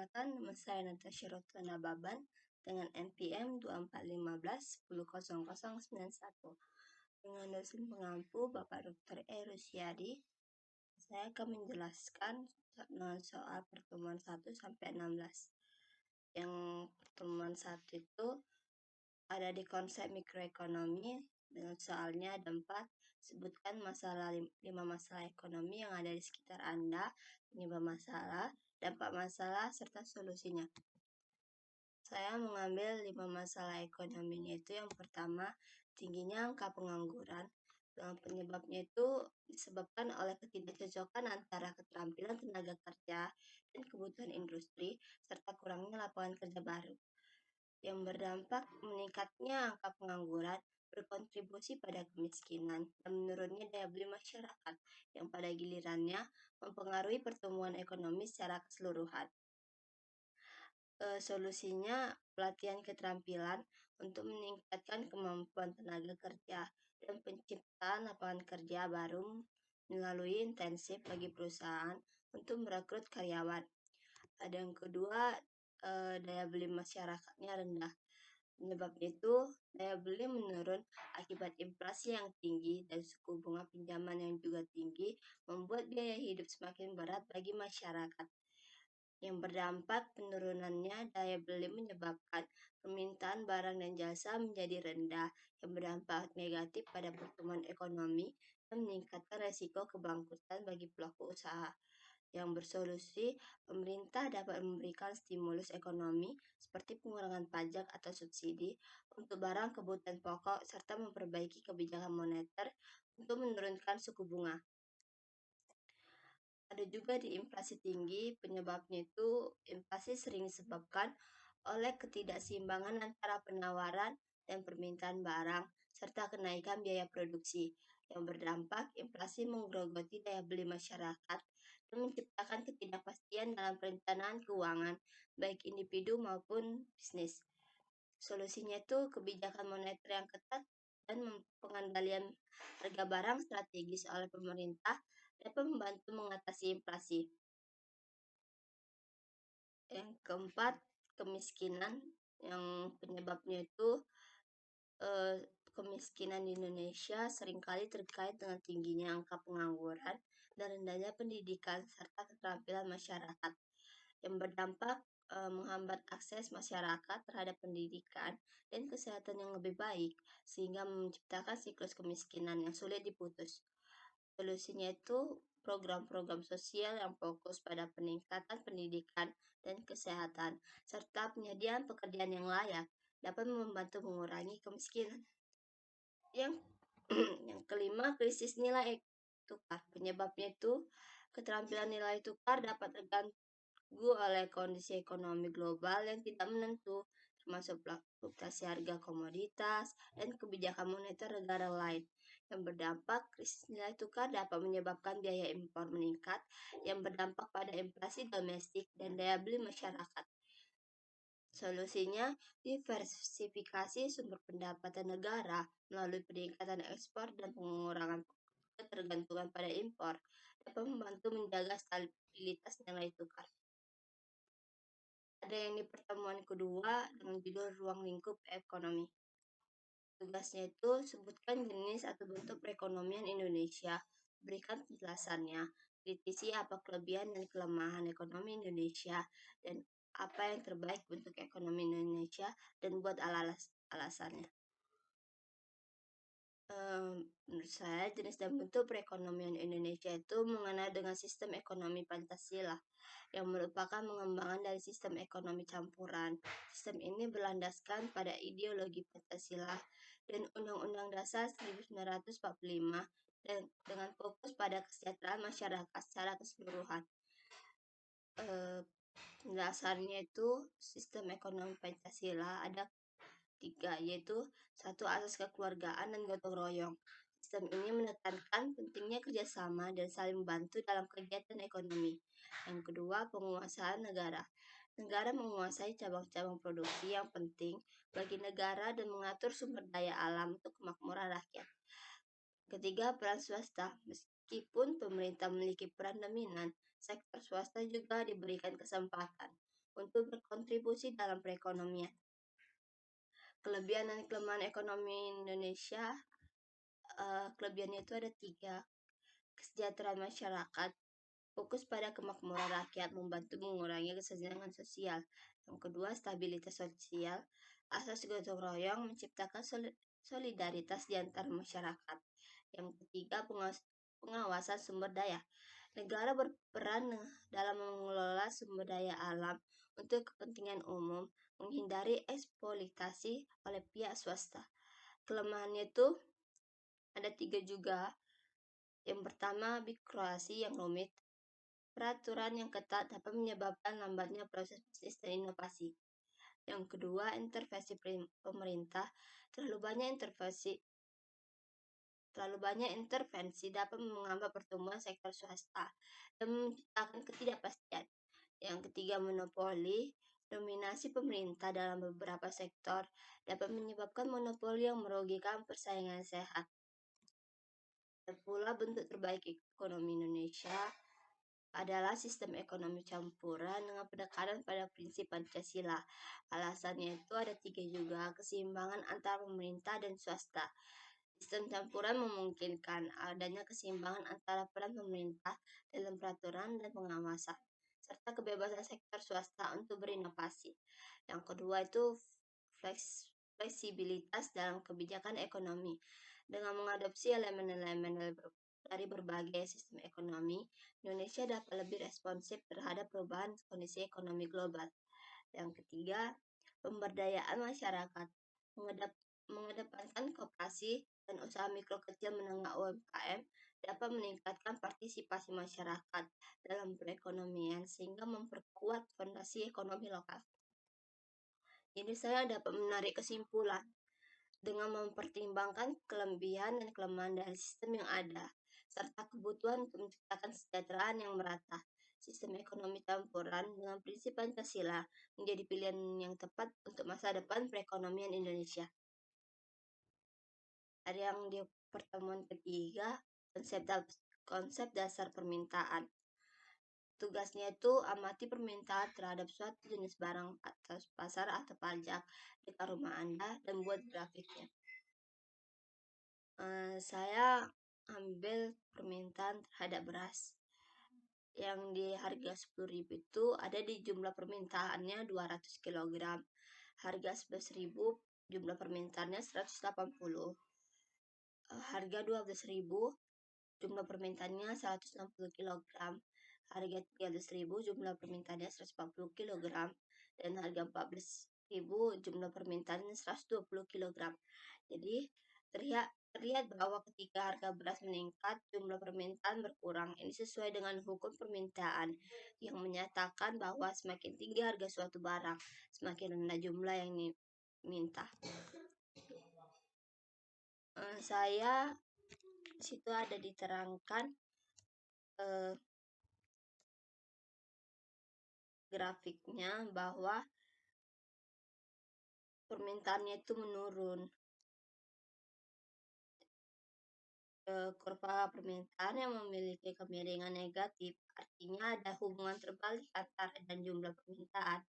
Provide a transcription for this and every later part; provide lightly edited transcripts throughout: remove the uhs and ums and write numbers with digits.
Perkenalkan, nama saya Natasha Rotlana Baban dengan NPM 2415100091 dengan dosen pengampu Bapak Dr. E. Rusyadi. Saya akan menjelaskan soal pertemuan 1 sampai 16. Yang pertemuan 1 itu ada di konsep mikroekonomi, dengan soalnya ada 4. Sebutkan 5 masalah ekonomi yang ada di sekitar Anda, penyebab masalah, dampak masalah, serta solusinya. Saya mengambil 5 masalah ekonominya itu yang pertama, tingginya angka pengangguran. Penyebabnya itu disebabkan oleh ketidakcocokan antara keterampilan tenaga kerja dan kebutuhan industri, serta kurangnya lapangan kerja baru. Yang berdampak meningkatnya angka pengangguran berkontribusi pada kemiskinan dan menurunnya daya beli masyarakat yang pada gilirannya mempengaruhi pertumbuhan ekonomi secara keseluruhan. Solusinya pelatihan keterampilan untuk meningkatkan kemampuan tenaga kerja dan penciptaan lapangan kerja baru melalui intensif bagi perusahaan untuk merekrut karyawan. Ada yang kedua, daya beli masyarakatnya rendah. Penyebabnya itu daya beli menurun akibat inflasi yang tinggi dan suku bunga pinjaman yang juga tinggi membuat biaya hidup semakin berat bagi masyarakat. Yang berdampak penurunannya daya beli menyebabkan permintaan barang dan jasa menjadi rendah yang berdampak negatif pada pertumbuhan ekonomi dan meningkatkan resiko kebangkrutan bagi pelaku usaha. Yang bersolusi, pemerintah dapat memberikan stimulus ekonomi seperti pengurangan pajak atau subsidi untuk barang kebutuhan pokok serta memperbaiki kebijakan moneter untuk menurunkan suku bunga. Ada juga di inflasi tinggi, penyebabnya itu inflasi sering disebabkan oleh ketidakseimbangan antara penawaran dan permintaan barang serta kenaikan biaya produksi yang berdampak inflasi menggerogoti daya beli masyarakat dan menciptakan ketidakpastian dalam perencanaan keuangan baik individu maupun bisnis. Solusinya itu kebijakan moneter yang ketat dan pengendalian harga barang strategis oleh pemerintah dapat membantu mengatasi inflasi. Yang keempat, kemiskinan yang penyebabnya itu kemiskinan di Indonesia seringkali terkait dengan tingginya angka pengangguran dan rendahnya pendidikan serta keterampilan masyarakat yang berdampak menghambat akses masyarakat terhadap pendidikan dan kesehatan yang lebih baik sehingga menciptakan siklus kemiskinan yang sulit diputus. Solusinya itu program-program sosial yang fokus pada peningkatan pendidikan dan kesehatan serta penyediaan pekerjaan yang layak dapat membantu mengurangi kemiskinan. Yang yang kelima, krisis nilai tukar. Penyebabnya itu keterampilan nilai tukar dapat terganggu oleh kondisi ekonomi global yang tidak menentu, termasuk fluktuasi harga komoditas dan kebijakan moneter negara lain. Yang berdampak, krisis nilai tukar dapat menyebabkan biaya impor meningkat yang berdampak pada inflasi domestik dan daya beli masyarakat. Solusinya, diversifikasi sumber pendapatan negara melalui peningkatan ekspor dan pengurangan ketergantungan pada impor dapat membantu menjaga stabilitas nilai tukar. Ada yang di pertemuan kedua dengan judul Ruang Lingkup Ekonomi. Tugasnya itu sebutkan jenis atau bentuk perekonomian Indonesia, berikan penjelasannya, kritisi apa kelebihan dan kelemahan ekonomi Indonesia, dan apa yang terbaik untuk ekonomi Indonesia, dan buat alasannya. Menurut saya, jenis dan bentuk perekonomian Indonesia itu mengenal dengan sistem ekonomi Pancasila, yang merupakan pengembangan dari sistem ekonomi campuran. Sistem ini berlandaskan pada ideologi Pancasila dan Undang-Undang Dasar 1945 dan dengan fokus pada kesejahteraan masyarakat secara keseluruhan. Dasarnya itu sistem ekonomi Pancasila ada 3, yaitu 1. Asas kekeluargaan dan gotong royong. Sistem ini menekankan pentingnya kerjasama dan saling membantu dalam kegiatan ekonomi. Yang kedua, penguasaan negara. Negara menguasai cabang-cabang produksi yang penting bagi negara dan mengatur sumber daya alam untuk kemakmuran rakyat. Ketiga, peran swasta. Meskipun pemerintah memiliki peran dominan, sektor swasta juga diberikan kesempatan untuk berkontribusi dalam perekonomian. Kelebihan dan kelemahan ekonomi Indonesia, kelebihannya itu ada 3. Kesejahteraan masyarakat, fokus pada kemakmuran rakyat, membantu mengurangi kesenjangan sosial. Yang kedua, stabilitas sosial, asas gotong royong, menciptakan solidaritas di antara masyarakat. Yang ketiga, pengawasan sumber daya. Negara berperan dalam mengelola sumber daya alam untuk kepentingan umum, menghindari eksploitasi oleh pihak swasta. Kelemahannya itu ada 3 juga. Yang pertama, birokrasi yang rumit. Peraturan yang ketat dapat menyebabkan lambatnya proses bisnis dan inovasi. Yang kedua, intervensi pemerintah. Terlalu banyak intervensi dapat menghambat pertumbuhan sektor swasta dan menciptakan ketidakpastian. Yang ketiga, monopoli. Dominasi pemerintah dalam beberapa sektor dapat menyebabkan monopoli yang merugikan persaingan sehat. Dan pula bentuk terbaik ekonomi Indonesia adalah sistem ekonomi campuran dengan pendekatan pada prinsip Pancasila. Alasannya itu ada 3 juga, keseimbangan antara pemerintah dan swasta. Sistem campuran memungkinkan adanya keseimbangan antara peran pemerintah dalam peraturan dan pengawasan, serta kebebasan sektor swasta untuk berinovasi. Yang kedua itu fleksibilitas dalam kebijakan ekonomi. Dengan mengadopsi elemen-elemen dari berbagai sistem ekonomi, Indonesia dapat lebih responsif terhadap perubahan kondisi ekonomi global. Yang ketiga, pemberdayaan masyarakat. Mengedepankan koperasi dan usaha mikro kecil menengah UMKM dapat meningkatkan partisipasi masyarakat dalam perekonomian sehingga memperkuat fondasi ekonomi lokal. Jadi saya dapat menarik kesimpulan dengan mempertimbangkan kelebihan dan kelemahan dari sistem yang ada, serta kebutuhan untuk menciptakan kesejahteraan yang merata. Sistem ekonomi campuran dengan prinsip Pancasila menjadi pilihan yang tepat untuk masa depan perekonomian Indonesia. Ada yang di pertemuan ketiga, konsep dasar permintaan. Tugasnya itu amati permintaan terhadap suatu jenis barang atau pasar atau pajak dekat rumah Anda dan buat grafiknya. Saya ambil permintaan terhadap beras yang di harga 10.000 itu ada di jumlah permintaannya 200 kg. Harga 11.000 jumlah permintaannya 180. Harga 12.000 jumlah permintaannya 160 kg. Harga 13.000 jumlah permintaannya 140 kg dan harga 14.000 jumlah permintaannya 120 kg. Jadi terlihat bahwa ketika harga beras meningkat, jumlah permintaan berkurang. Ini sesuai dengan hukum permintaan yang menyatakan bahwa semakin tinggi harga suatu barang, semakin rendah jumlah yang diminta. Saya di situ ada diterangkan grafiknya bahwa permintaannya itu menurun. Kurva permintaan yang memiliki kemiringan negatif artinya ada hubungan terbalik antara dan jumlah permintaan.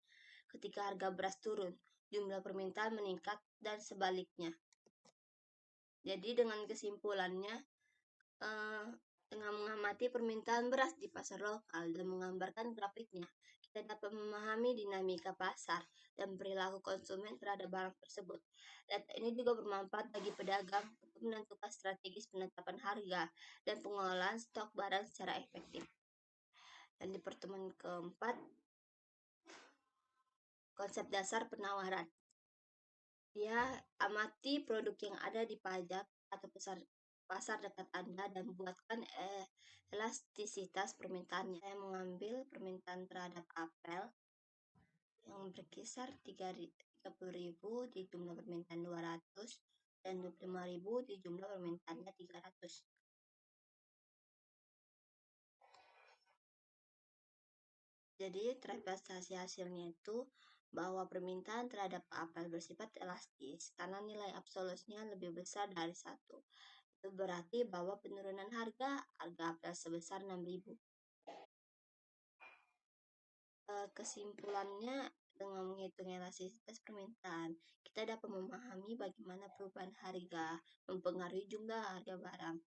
Ketika harga beras turun, jumlah permintaan meningkat dan sebaliknya. Jadi dengan kesimpulannya, dengan mengamati permintaan beras di pasar lokal dan menggambarkan grafiknya, kita dapat memahami dinamika pasar dan perilaku konsumen terhadap barang tersebut. Data ini juga bermanfaat bagi pedagang untuk menentukan strategis penetapan harga dan pengelolaan stok barang secara efektif. Dan di pertemuan keempat, konsep dasar penawaran. Ya, amati produk yang ada di pajak atau pasar dekat Anda dan buatkan elastisitas permintaannya. Saya mengambil permintaan terhadap apel yang berkisar 30.000 di jumlah permintaan 200 dan 25.000 di jumlah permintaannya 300. Jadi transaksi hasilnya itu bahwa permintaan terhadap apel bersifat elastis karena nilai absolutnya lebih besar dari 1. Itu berarti bahwa penurunan harga apel sebesar 6.000. Kesimpulannya, dengan menghitung elastisitas permintaan, kita dapat memahami bagaimana perubahan harga mempengaruhi jumlah harga barang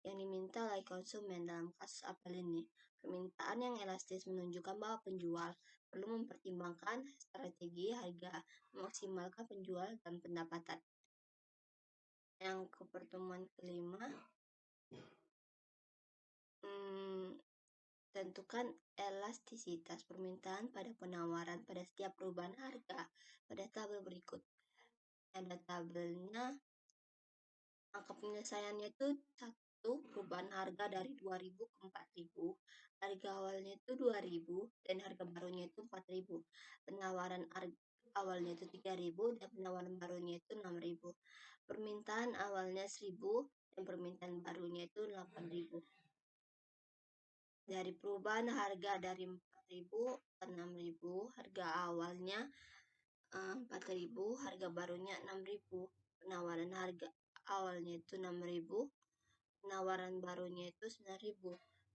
yang diminta oleh konsumen. Dalam kasus apel ini, permintaan yang elastis menunjukkan bahwa penjual perlu mempertimbangkan strategi harga, memaksimalkan penjual dan pendapatan. Yang ke pertemuan kelima, tentukan elastisitas permintaan pada penawaran pada setiap perubahan harga pada tabel berikut. Ada tabelnya. Angka penyelesaiannya itu 1, perubahan harga dari 2.000 ke 4.000. Harga awalnya itu 2.000 dan harga barunya itu 4.000. Penawaran awalnya itu 3.000 dan penawaran barunya itu 6.000. Permintaan awalnya 1.000 dan permintaan barunya itu 8.000. Dari perubahan harga dari 4.000 ke 6.000, harga awalnya 4.000, harga barunya 6.000. Penawaran harga awalnya itu 6.000, penawaran barunya itu 9.000.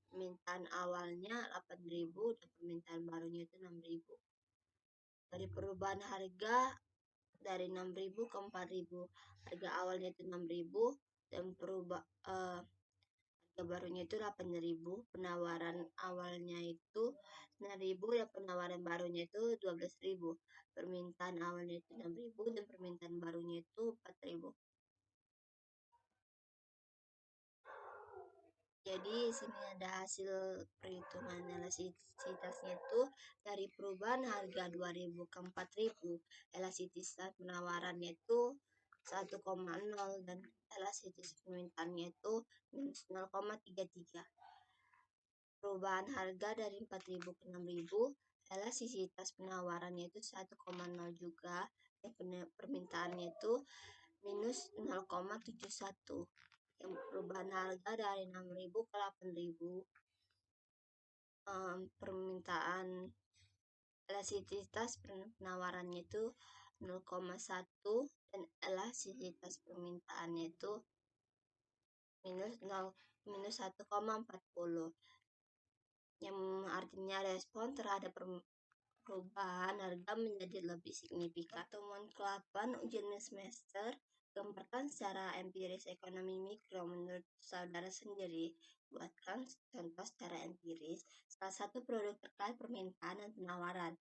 Permintaan awalnya 8.000 dan permintaan barunya itu 6.000. Dari perubahan harga dari 6.000 ke 4.000, harga awalnya itu 6.000 dan harga barunya itu 8.000. Penawaran awalnya itu 9.000 dan penawaran barunya itu 12.000. Permintaan awalnya itu 6.000 dan permintaan barunya itu 4.000. Jadi sini ada hasil perhitungan elastisitasnya itu dari perubahan harga 2.000 ke 4.000, elastisitas penawarannya itu 1,0 dan elastisitas permintaannya itu minus 0,33. Perubahan harga dari 4.000 ke 6.000, elastisitas penawarannya itu 1,0 juga dan permintaannya itu minus 0,71. Yang perubahan harga dari 6.000 ke 8.000, permintaan elastisitas penawarannya itu 0,1 dan elastisitas permintaannya itu minus 1,40, yang artinya respon terhadap perubahan harga menjadi lebih signifikan. Temuan ke-8 ujian semester, gambarkan secara empiris ekonomi mikro menurut saudara sendiri. Buatkan contoh secara empiris salah satu produk terkait permintaan dan penawaran.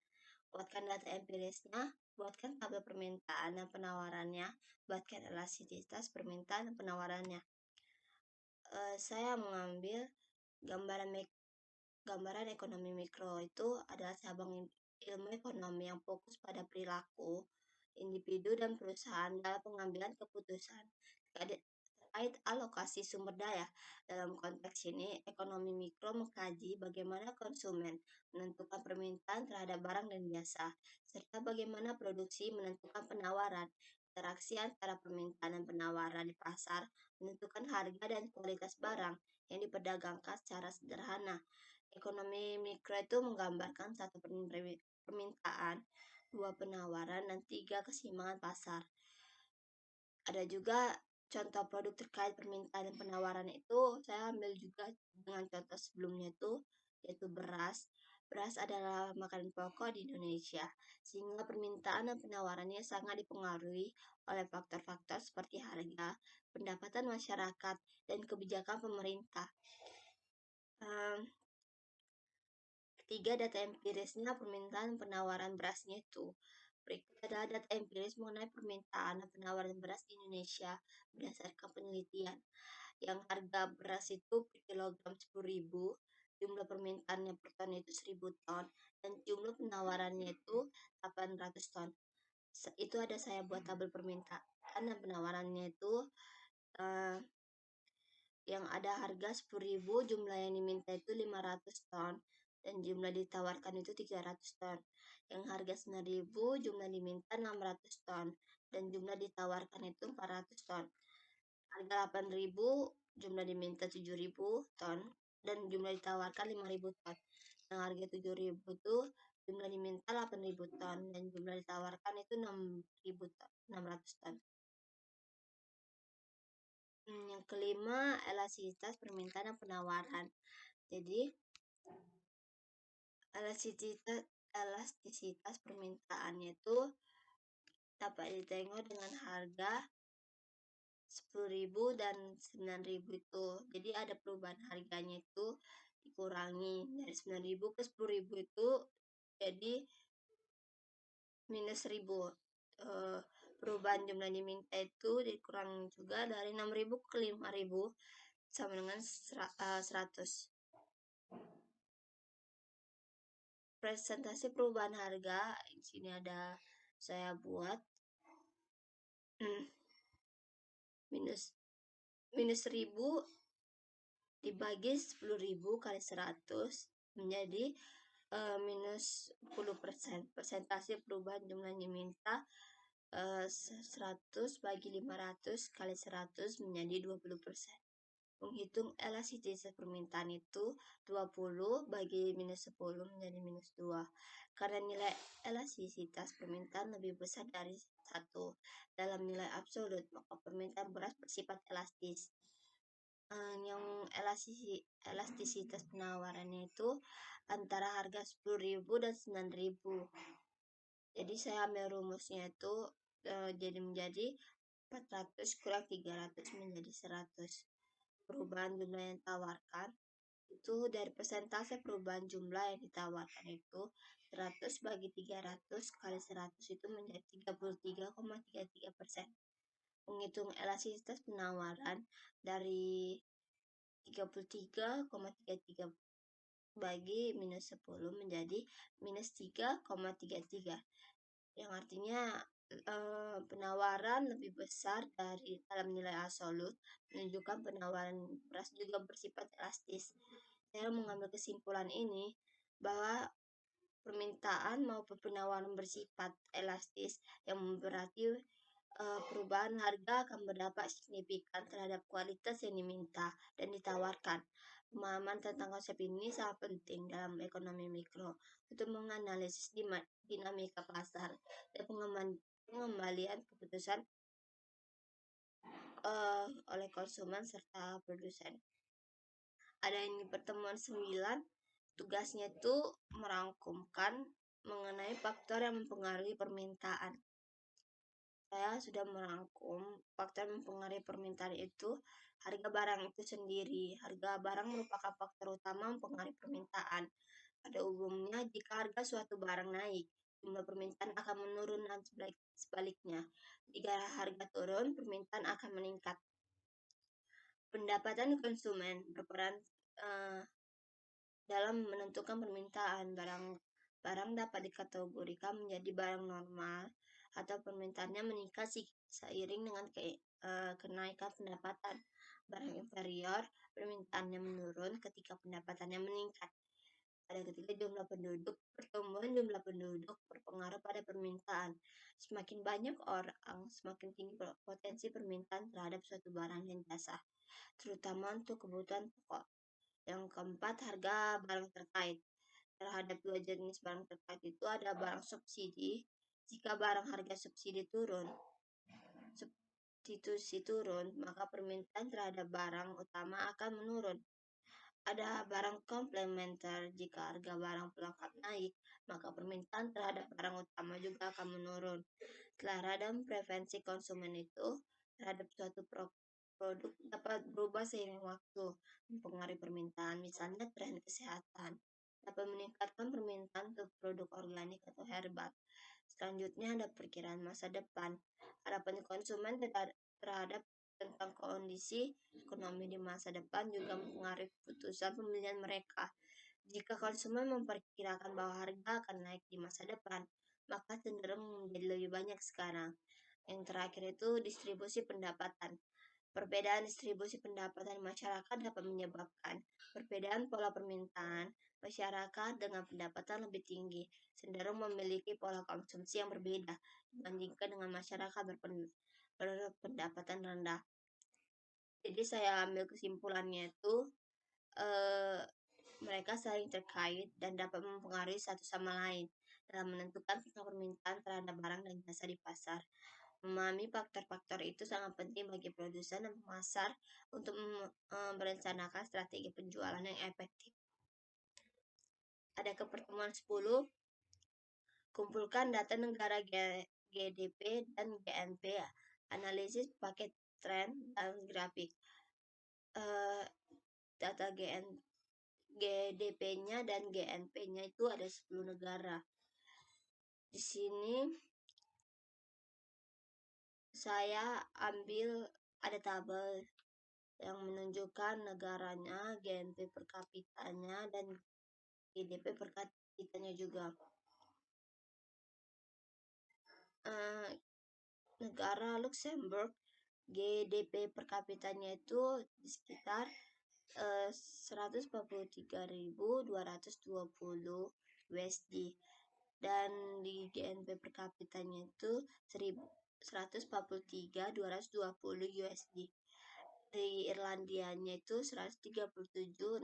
Buatkan data empirisnya, buatkan tabel permintaan dan penawarannya, buatkan elastisitas permintaan dan penawarannya. Saya mengambil gambaran ekonomi mikro itu adalah cabang ilmu ekonomi yang fokus pada perilaku individu dan perusahaan dalam pengambilan keputusan terkait alokasi sumber daya. Dalam konteks ini, ekonomi mikro mengkaji bagaimana konsumen menentukan permintaan terhadap barang dan jasa, serta bagaimana produksi menentukan penawaran. Interaksi antara permintaan dan penawaran di pasar menentukan harga dan kualitas barang yang diperdagangkan secara sederhana. Ekonomi mikro itu menggambarkan 1 permintaan, 2 penawaran, dan 3 keseimbangan pasar. Ada juga contoh produk terkait permintaan dan penawaran itu saya ambil juga dengan contoh sebelumnya itu, yaitu beras. Beras adalah makanan pokok di Indonesia, sehingga permintaan dan penawarannya sangat dipengaruhi oleh faktor-faktor seperti harga, pendapatan masyarakat, dan kebijakan pemerintah. Ketiga, data empirisnya permintaan dan penawaran berasnya itu. Berikut adalah data empiris mengenai permintaan dan penawaran beras di Indonesia berdasarkan penelitian. Yang harga beras itu per kilogram 10.000, jumlah permintaannya per ton itu 1.000 ton, dan jumlah penawarannya itu 800 ton. Itu ada saya buat tabel permintaan dan penawarannya itu yang ada harga 10.000, jumlah yang diminta itu 500 ton dan jumlah ditawarkan itu 300 ton. Yang harga 9.000, jumlah diminta 600 ton dan jumlah ditawarkan itu 400 ton. Harga 8.000, jumlah diminta 7.000 ton dan jumlah ditawarkan 5.000 ton. Yang harga 7.000 itu jumlah diminta 8.000 ton dan jumlah ditawarkan itu 6.000 ton, 600 ton. Yang kelima, elastisitas permintaan dan penawaran. Jadi, elastisitas elastisitas permintaannya itu dapat ditengok dengan harga 10.000 dan 9.000 itu. Jadi ada perubahan harganya itu dikurangi dari 9.000 ke 10.000 itu jadi minus 1.000. Perubahan jumlah diminta itu dikurangi juga dari 6.000 ke 5.000 sama dengan 100. Presentasi perubahan harga di sini ada saya buat minus 1.000 dibagi 10.000 kali 100 menjadi minus 10%. Persentase perubahan jumlah diminta 100 bagi 500 kali 100 menjadi 20%. Menghitung elastisitas permintaan itu 20 bagi minus 10 menjadi minus 2. Karena nilai elastisitas permintaan lebih besar dari 1 dalam nilai absolut, maka permintaan beras bersifat elastis. Yang elastisitas penawarannya itu antara harga 10.000 dan 9.000. Jadi saya ambil rumusnya itu jadi menjadi 400 kurang 300 menjadi 100. Perubahan jumlah yang ditawarkan itu dari persentase perubahan jumlah yang ditawarkan itu 100 bagi 300 kali 100 itu menjadi 33,33%. Menghitung elastisitas penawaran dari 33,33 bagi minus 10 menjadi minus 3,33, yang artinya penawaran lebih besar dari dalam nilai absolut menunjukkan penawaran beras juga bersifat elastis. Saya mengambil kesimpulan ini bahwa permintaan maupun penawaran bersifat elastis, yang berarti perubahan harga akan berdampak signifikan terhadap kualitas yang diminta dan ditawarkan. Pemahaman tentang konsep ini sangat penting dalam ekonomi mikro untuk menganalisis dinamika pasar dan pengembalian keputusan oleh konsumen serta produsen. Ada ini pertemuan 9, tugasnya itu merangkumkan mengenai faktor yang mempengaruhi permintaan. Saya sudah merangkum faktor mempengaruhi permintaan itu harga barang itu sendiri. Harga barang merupakan faktor utama mempengaruhi permintaan. Pada umumnya, jika harga suatu barang naik, jumlah permintaan akan menurun dan sebaliknya. Jika harga turun, permintaan akan meningkat. Pendapatan konsumen berperan dalam menentukan permintaan. Barang dapat dikategorikan menjadi barang normal atau permintaannya meningkat seiring dengan kenaikan pendapatan. Barang inferior, permintaannya menurun ketika pendapatannya meningkat. Pada ketika pertumbuhan jumlah penduduk berpengaruh pada permintaan. Semakin banyak orang, semakin tinggi potensi permintaan terhadap suatu barang dan jasa, terutama untuk kebutuhan pokok. Yang keempat, harga barang terkait. Terhadap dua jenis barang terkait itu ada barang subsidi. Jika barang harga subsidi turun, substitusi turun, maka permintaan terhadap barang utama akan menurun. Ada barang komplementer. Jika harga barang pelengkap naik, maka permintaan terhadap barang utama juga akan menurun. Terhadap preferensi konsumen itu terhadap suatu produk dapat berubah seiring waktu, mempengaruhi permintaan. Misalnya tren kesehatan dapat meningkatkan permintaan untuk produk organik atau herbal. Selanjutnya ada perkiraan masa depan. Harapan konsumen terhadap tentang kondisi ekonomi di masa depan juga mempengaruhi keputusan pembelian mereka. Jika konsumen memperkirakan bahwa harga akan naik di masa depan, maka cenderung menjadi lebih banyak sekarang. Yang terakhir itu distribusi pendapatan. Perbedaan distribusi pendapatan masyarakat dapat menyebabkan perbedaan pola permintaan. Masyarakat dengan pendapatan lebih tinggi cenderung memiliki pola konsumsi yang berbeda dibandingkan dengan masyarakat berpendapatan rendah. Jadi saya ambil kesimpulannya itu mereka saling terkait dan dapat mempengaruhi satu sama lain dalam menentukan tingkat permintaan terhadap barang dan jasa di pasar. Memahami faktor-faktor itu sangat penting bagi produsen dan pemasar untuk merencanakan strategi penjualan yang efektif. Ada ke pertemuan 10, Kumpulkan data negara GDP dan GNP, analisis pakai tren dan grafik. Data GDP-nya dan GNP-nya itu ada 10 negara. Di sini saya ambil ada tabel yang menunjukkan negaranya, GNP per kapitanya, dan GDP per kapitanya juga. Negara Luxembourg, GDP per kapitanya itu di sekitar 143.220 USD, dan di GNP per kapitanya itu 143.220 USD. Di Irlandianya itu 137.640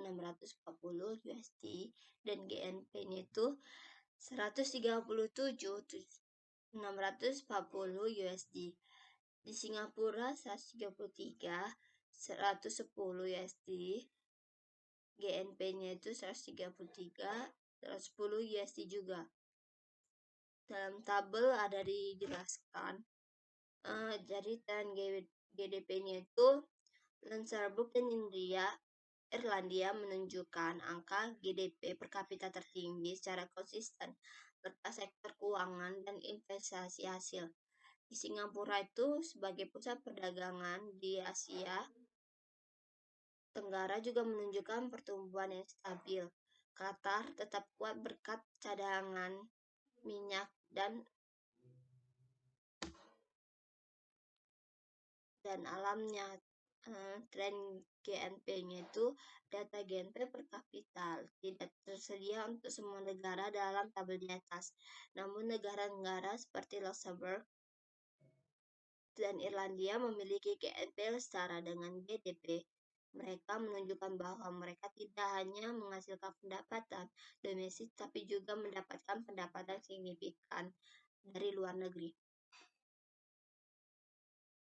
USD, dan GNP-nya itu 137.640 USD. Di Singapura 133.110 USD, GNP-nya itu 133.110 USD juga. Dalam tabel ada dijelaskan. Jadi tren GDP-nya itu Luxembourg dan Irlandia menunjukkan angka GDP per kapita tertinggi secara konsisten serta sektor keuangan dan investasi hasil. Di Singapura itu sebagai pusat perdagangan di Asia Tenggara juga menunjukkan pertumbuhan yang stabil. Qatar tetap kuat berkat cadangan minyak dan alamnya. Tren GNP-nya itu data GNP per kapita tidak tersedia untuk semua negara dalam tabel di atas. Namun negara-negara seperti Luxembourg dan Irlandia memiliki GNP setara dengan GDP. Mereka menunjukkan bahwa mereka tidak hanya menghasilkan pendapatan domestik tapi juga mendapatkan pendapatan signifikan dari luar negeri.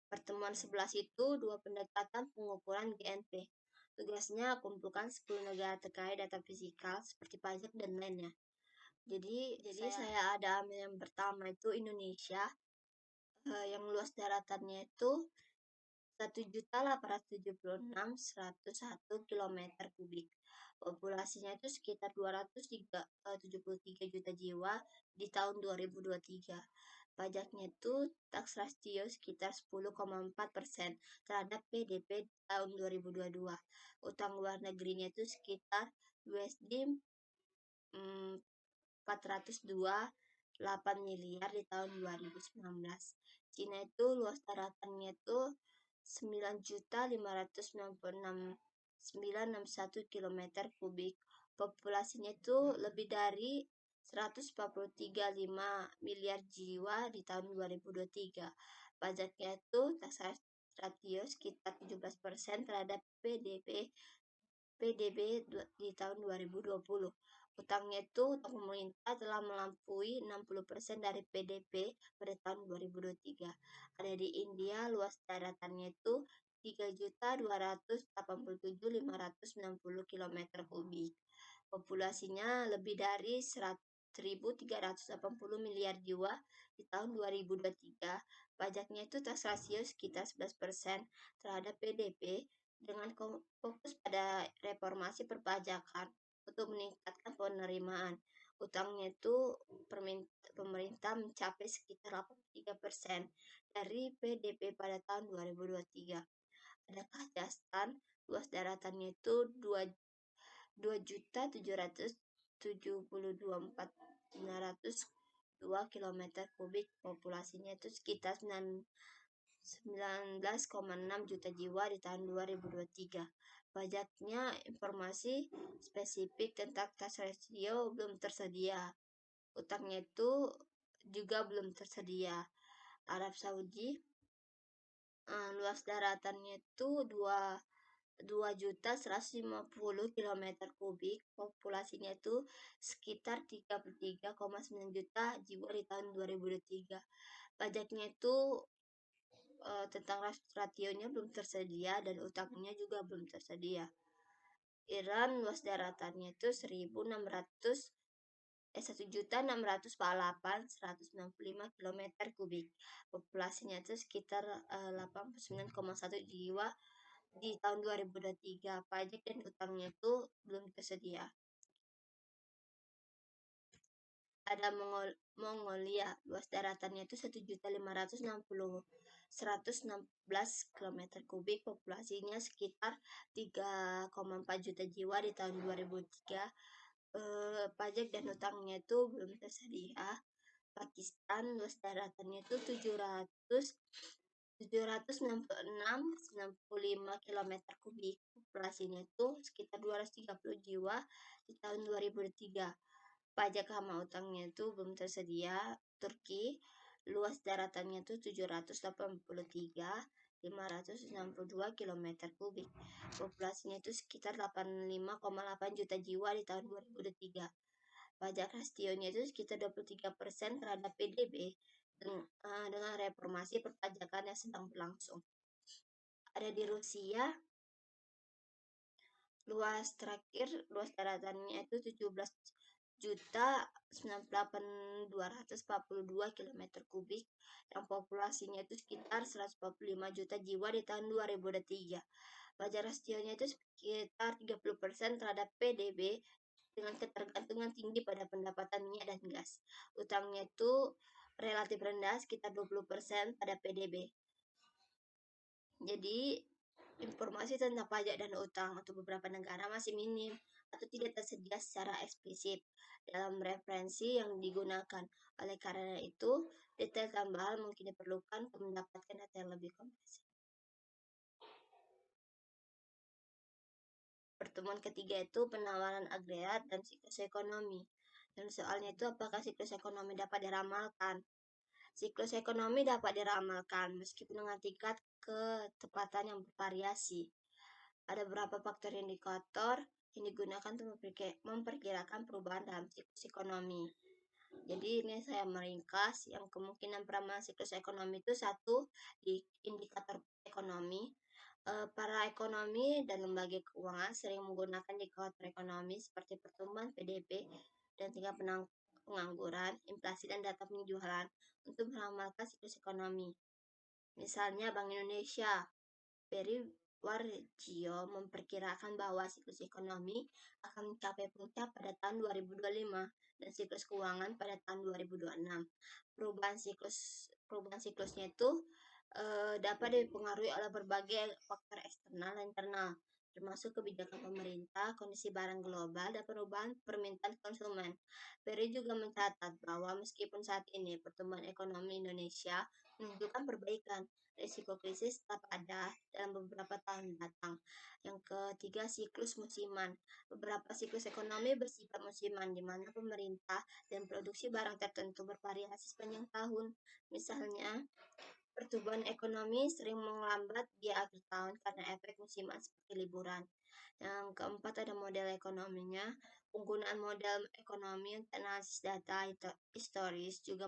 Pertemuan 11 itu dua pendekatan pengukuran GNP. Tugasnya kumpulkan 10 negara terkait data fisikal seperti pajak dan lainnya. Jadi saya ada ambil yang pertama itu Indonesia, yang luas daratannya itu 1.876.101 km kubik. Populasinya itu sekitar 273 juta jiwa di tahun 2023. Pajaknya itu tax ratio sekitar 10,4% terhadap PDB tahun 2022. Utang luar negerinya itu sekitar USD 402,8 miliar di tahun 2019. Cina itu luas daratannya itu 9.596.961 km kubik. Populasinya itu lebih dari 143,5 miliar jiwa di tahun 2023. Pajaknya itu tax ratio sekitar 17% terhadap PDB di tahun 2020. Utangnya itu utang pemerintah telah melampaui 60% dari PDB pada tahun 2023. Ada di India, luas daratannya itu 3.287.560 km kubik. Populasinya lebih dari 1.380 miliar jiwa di tahun 2023. Pajaknya itu tax rasio sekitar 11% terhadap PDB dengan fokus pada reformasi perpajakan untuk meningkatkan penerimaan. Utangnya itu pemerintah mencapai sekitar 83% dari PDB pada tahun 2023. Ada Kazakhstan, luas daratannya itu 2.772.402 km kubik. Populasinya itu sekitar 19,6 juta jiwa di tahun 2023. Pajaknya informasi spesifik tentang tax ratio belum tersedia. Utangnya itu juga belum tersedia. Arab Saudi, luas daratannya itu 2.150 km kubik. Populasinya itu sekitar 33,9 juta jiwa di tahun 2023. Pajaknya itu tentang rasionya belum tersedia dan utangnya juga belum tersedia. Iran luas daratannya itu 1.600 1.648.165 kilometer kubik. Populasinya itu sekitar 89,1 jiwa di tahun 2023. Pajak dan utangnya itu belum tersedia. Ada Mongolia, luas daratannya itu 1.516 kilometer kubik, populasinya sekitar 3,4 juta jiwa di tahun 2003. Pajak dan utangnya itu belum tersedia. Pakistan, luas daratannya itu 765 kilometer kubik, populasinya itu sekitar 230 jiwa di tahun 2003. Pajak sama utangnya itu belum tersedia. Turki, luas daratannya itu 783.562 kilometer kubik, populasinya itu sekitar 85,8 juta jiwa di tahun 2003. Pajak rastionya itu sekitar 23% terhadap PDB dengan reformasi perpajakan yang sedang berlangsung. Ada di Rusia, luas daratannya itu 17.98242 kilometer kubik, yang populasinya itu sekitar 145 juta jiwa di tahun 2003. Pajak rastionya itu sekitar 30% terhadap PDB dengan ketergantungan tinggi pada pendapatan minyak dan gas. Utangnya itu relatif rendah, sekitar 20% pada PDB. Jadi, informasi tentang pajak dan utang untuk beberapa negara masih minim atau tidak tersedia secara eksplisit dalam referensi yang digunakan. Oleh karena itu, detail tambahan mungkin diperlukan untuk mendapatkan data yang lebih komprehensif. Pertemuan ketiga itu penawaran agregat dan siklus ekonomi. Dan soalnya itu apakah siklus ekonomi dapat diramalkan? Siklus ekonomi dapat diramalkan meskipun dengan tingkat ketepatan yang bervariasi. Ada beberapa faktor indikator yang digunakan untuk memperkirakan perubahan dalam siklus ekonomi. Jadi ini saya meringkas yang kemungkinan peramalan siklus ekonomi itu satu di indikator ekonomi. Para ekonomi dan lembaga keuangan sering menggunakan indikator ekonomi seperti pertumbuhan PDB dan tingkat pengangguran, inflasi dan data penjualan untuk meramalkan siklus ekonomi. Misalnya Bank Indonesia, Peri Warjio memperkirakan bahwa siklus ekonomi akan mencapai puncak pada tahun 2025 dan siklus keuangan pada tahun 2026. Perubahan siklusnya itu dapat dipengaruhi oleh berbagai faktor eksternal dan internal, termasuk kebijakan pemerintah, kondisi barang global, dan perubahan permintaan konsumen. Peri juga mencatat bahwa meskipun saat ini pertumbuhan ekonomi Indonesia menunjukkan perbaikan, risiko krisis tetap ada dalam beberapa tahun mendatang. Yang ketiga, siklus musiman. Beberapa siklus ekonomi bersifat musiman, di mana pemerintah dan produksi barang tertentu bervariasi sepanjang tahun. Misalnya, pertumbuhan ekonomi sering melambat di akhir tahun karena efek musiman seperti liburan. Yang keempat, ada model ekonominya. Penggunaan model ekonomi untuk analisis data historis juga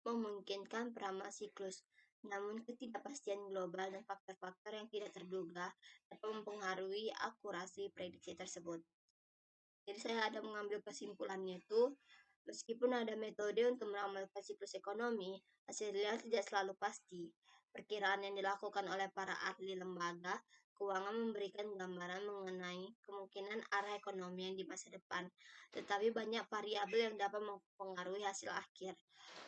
memungkinkan peramal siklus. Namun ketidakpastian global dan faktor-faktor yang tidak terduga dapat mempengaruhi akurasi prediksi tersebut. Jadi saya ada mengambil kesimpulannya itu, meskipun ada metode untuk meramalkan siklus ekonomi, hasilnya tidak selalu pasti. Perkiraan yang dilakukan oleh para ahli lembaga keuangan memberikan gambaran mengenai kemungkinan arah ekonomi yang di masa depan, tetapi banyak variabel yang dapat mempengaruhi hasil akhir.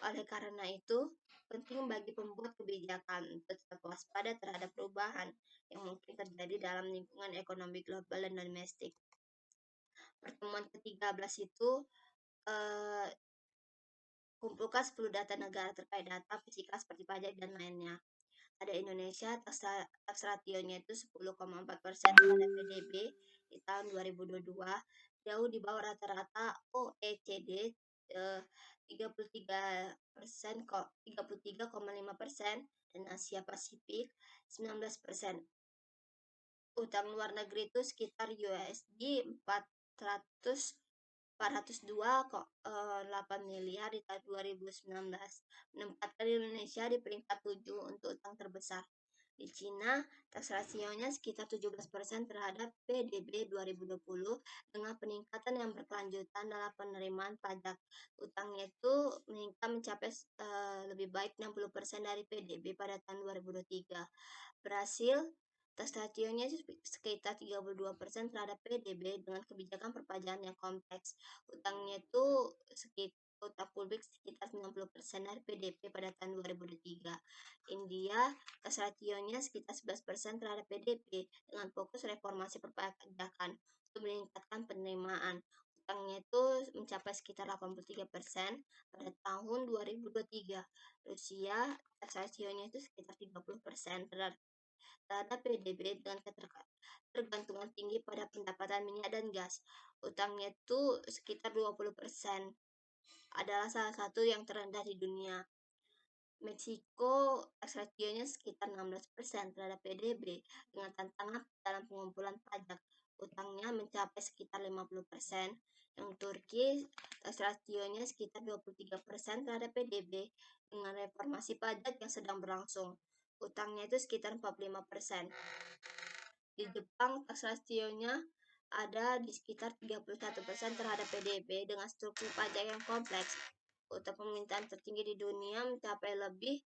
Oleh karena itu, penting bagi pembuat kebijakan untuk tetap waspada terhadap perubahan yang mungkin terjadi dalam lingkungan ekonomi global dan domestik. Pertemuan ke-13 itu kumpulkan 10 data negara terkait data fisikal seperti pajak dan lainnya. Ada Indonesia, tax ratio-nya itu 10,4% terhadap PDB di tahun 2022, jauh di bawah rata-rata OECD 33,5% dan Asia Pasifik 19%. Utang luar negeri itu sekitar USD 402,8 miliar di tahun 2019, menempatkan Indonesia di peringkat 7 untuk utang terbesar. Di Cina, tax rasionya sekitar 17% terhadap PDB 2020 dengan peningkatan yang berkelanjutan dalam penerimaan pajak. Utangnya itu meningkat mencapai lebih baik 60% dari PDB pada tahun 2023. Brasil, tax rasionya sekitar 32% terhadap PDB dengan kebijakan perpajakan yang kompleks. Utangnya itu sekitar utang publik sekitar 90% dari PDB pada tahun 2023. India, tax rasionya sekitar 11% terhadap PDB dengan fokus reformasi perpajakan untuk meningkatkan penerimaan. Utangnya itu mencapai sekitar 83% pada tahun 2023. Rusia, tax rasionya itu sekitar 30% terhadap PDB dengan ketergantungan tinggi pada pendapatan minyak dan gas. Utangnya itu sekitar 20%, adalah salah satu yang terendah di dunia. Meksiko, tax rasionya sekitar 16% terhadap PDB dengan tantangan dalam pengumpulan pajak. Utangnya mencapai sekitar 50%. Yang Turki, tax rasionya sekitar 23% terhadap PDB dengan reformasi pajak yang sedang berlangsung. Utangnya itu sekitar 45%. Di Jepang, tax rasionya ada di sekitar 31% terhadap PDB dengan struktur pajak yang kompleks. Utang permintaan tertinggi di dunia mencapai lebih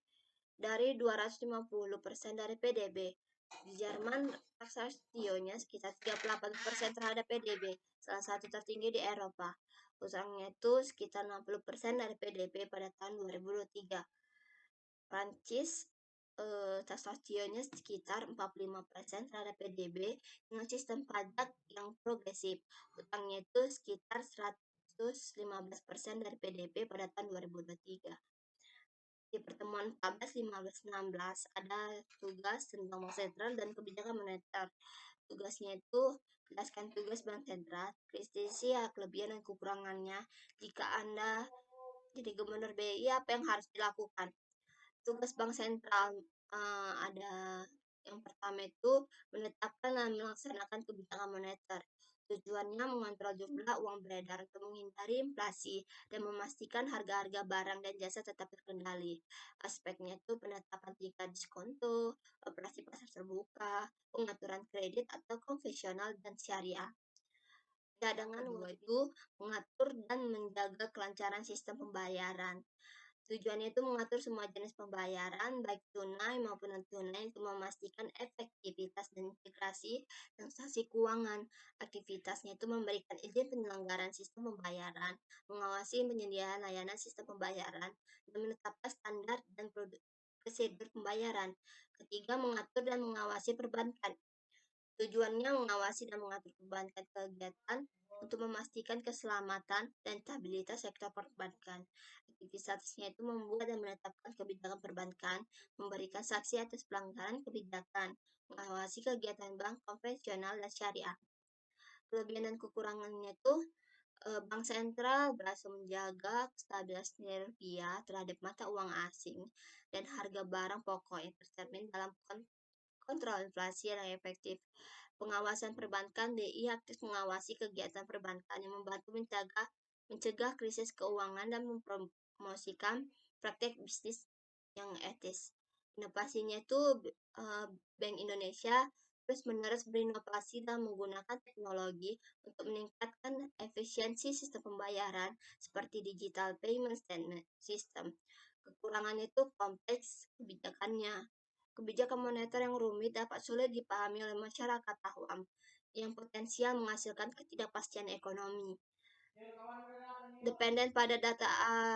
dari 250% dari PDB. Di Jerman, tax rasionya sekitar 38% terhadap PDB, salah satu tertinggi di Eropa. Utangnya itu sekitar 60% dari PDB pada tahun 2023. Prancis, tax rasionya sekitar 45% terhadap PDB dengan sistem pajak yang progresif. Utangnya itu sekitar 115% dari PDB pada tahun 2023. Di pertemuan 14, 15, 16 ada tugas tentang bank sentral dan kebijakan moneter. Tugasnya itu jelaskan tugas bank sentral, kritisi kelebihan dan kekurangannya. Jika Anda jadi gubernur BI, apa yang harus dilakukan? Tugas bank sentral ada yang pertama itu menetapkan dan melaksanakan kebijakan moneter. Tujuannya mengontrol jumlah uang beredar untuk menghindari inflasi dan memastikan harga-harga barang dan jasa tetap terkendali. Aspeknya itu penetapan tingkat diskonto, operasi pasar terbuka, pengaturan kredit atau konvensional dan syariah. Cadangan uang itu mengatur dan menjaga kelancaran sistem pembayaran. Tujuannya itu mengatur semua jenis pembayaran, baik tunai maupun non-tunai, untuk memastikan efektivitas dan integrasi transaksi keuangan. Aktivitasnya itu memberikan izin penyelenggaraan sistem pembayaran, mengawasi penyediaan layanan sistem pembayaran, dan menetapkan standar dan prosedur pembayaran. Ketiga, mengatur dan mengawasi perbankan. Tujuannya mengawasi dan mengatur perbankan kegiatan untuk memastikan keselamatan dan stabilitas sektor perbankan. Aktivitasnya itu membuat dan menetapkan kebijakan perbankan, memberikan saksi atas pelanggaran kebijakan, mengawasi kegiatan bank konvensional dan syariah. Kelebihan dan kekurangannya itu Bank sentral berhasil menjaga stabilitas nilai rupiah terhadap mata uang asing dan harga barang pokok yang tercermin dalam kontrol inflasi yang efektif. Pengawasan perbankan, BI aktif mengawasi kegiatan perbankan yang membantu mencegah krisis keuangan dan mempromosikan praktek bisnis yang etis. Inovasinya itu Bank Indonesia terus-menerus berinovasi dan menggunakan teknologi untuk meningkatkan efisiensi sistem pembayaran seperti digital payment system. Kekurangannya itu kompleks kebijakannya. Kebijakan moneter yang rumit dapat sulit dipahami oleh masyarakat awam yang potensial menghasilkan ketidakpastian ekonomi. Dependen pada data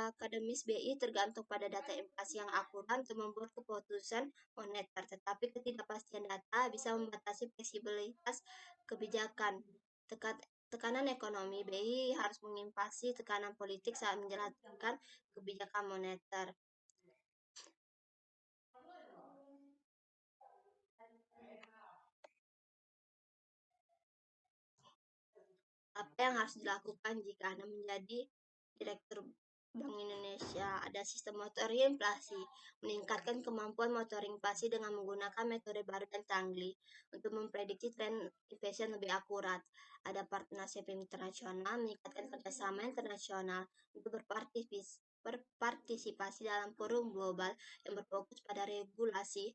akademis BI tergantung pada data inflasi yang akurat untuk membuat keputusan moneter, tetapi ketidakpastian data bisa membatasi fleksibilitas kebijakan. Tekanan ekonomi BI harus mengimpasi tekanan politik saat menjalankan kebijakan moneter. Apa yang harus dilakukan jika Anda menjadi Direktur Bank Indonesia? Ada sistem monitoring inflasi, meningkatkan kemampuan monitoring inflasi dengan menggunakan metode baru dan canggih untuk memprediksi tren inflasi lebih akurat. Ada partnership internasional, meningkatkan kerjasama internasional untuk berpartisipasi dalam forum global yang berfokus pada regulasi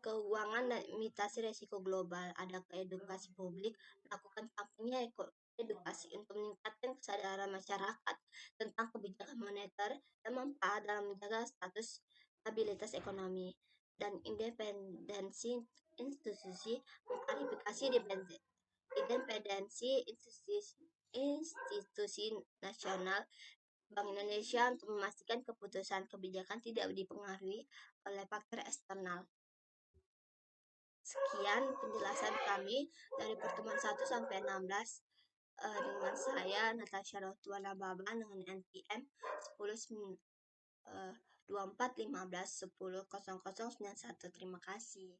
Keuangan dan imitasi resiko global. Ada edukasi publik, melakukan kampanye edukasi untuk meningkatkan kesadaran masyarakat tentang kebijakan moneter dan manfaat dalam menjaga status stabilitas ekonomi dan independensi institusi, mengklarifikasi independensi institusi nasional Bank Indonesia untuk memastikan keputusan kebijakan tidak dipengaruhi oleh faktor eksternal. Sekian penjelasan kami dari pertemuan 1 sampai 16 dengan saya Natasha Rotuana Baba dengan NPM 10 24 15 10 00 91. Terima kasih.